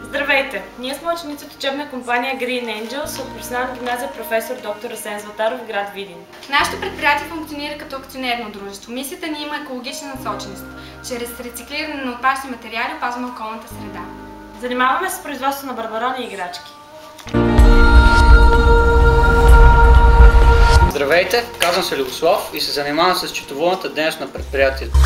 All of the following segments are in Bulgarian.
Здравейте! Ние сме ученици от учебна компания Green Angels от професионална гимназия професор доктор Асен Златаров в град Видин. Нашето предприятие функционира като акционерно дружество. Мисията ни има екологична насоченост. Чрез рециклиране на отпадъчни материали опазваме околната среда. Занимаваме се с производство на барбарони и играчки. Здравейте, казвам се Любослав и се занимавам с счетоводната дейност на предприятието.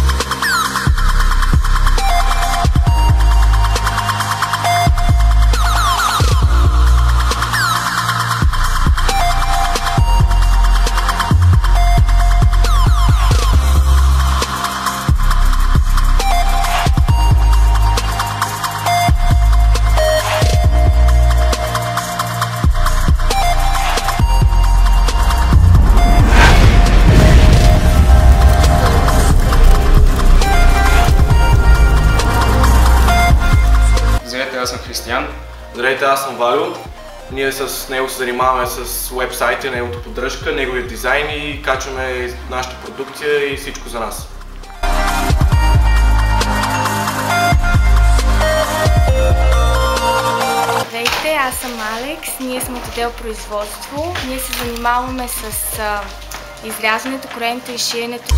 Здравейте, аз съм Християн. Здравейте, аз съм Валю. Ние с него се занимаваме с уебсайта, неговата поддръжка, неговия дизайн и качваме нашата продукция и всичко за нас. Здравейте, аз съм Алекс. Ние сме от отдел производство. Ние се занимаваме с изрязването, кроенето и шиенето.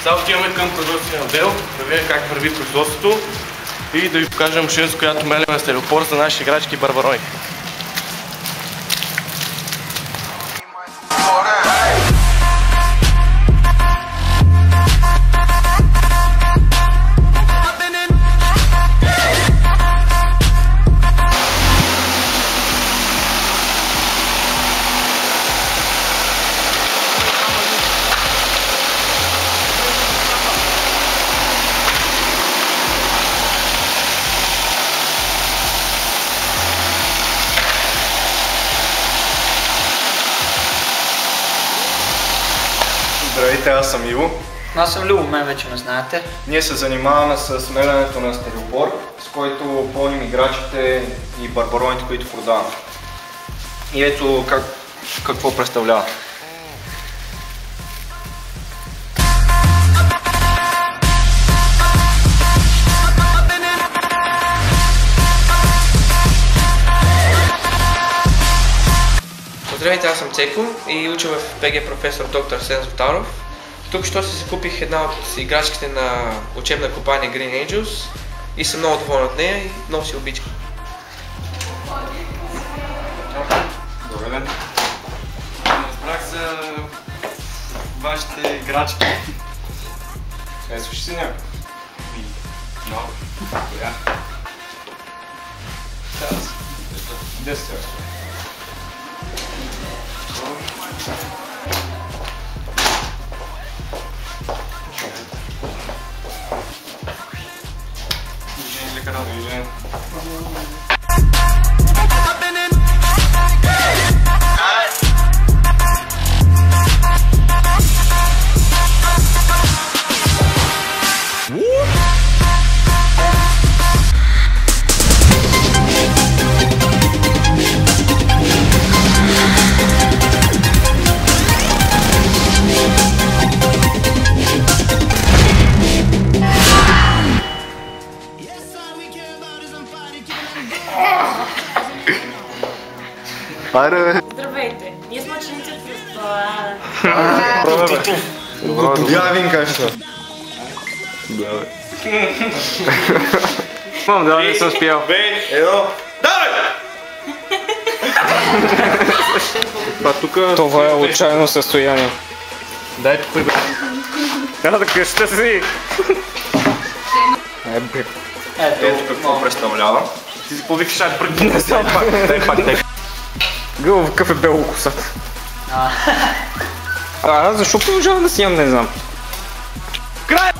Сега отиваме към производствения отдел, да видим как върви производството и да ви покажем машина, с която мелеме стелеопор за наши играчки и барбарони. Здравейте, аз съм Иво. Аз съм Любо, мен вече ме знаете. Ние се занимаваме с меленето на стелеопор, с който пълним играчките и барбароните, които продаваме. И ето какво представлява. Здравейте, аз съм Цеко и уча в ПГ професор доктор Асен Златаров. Тук що си закупих една от играчките на учебна компания Green Angels и съм много доволен от нея и много си обичам. Добър ден. Разбрах за вашите играчки. Харесваш си някой? Много. Коя? Тази. 10 сега. Здравейте! Ние сме ученици от Я винка що. Да, бе. Мам, да, не съм спял. Едно. Давай! Това е отчаяно състояние. Дай тук прибег. Да, да къща си! Ето какво представлява. Ти си повикаш, ай преди не знам пак. Дай пак, дай. Гълъв, какъв е белокосът. Защо продължава да снимам, не знам. край!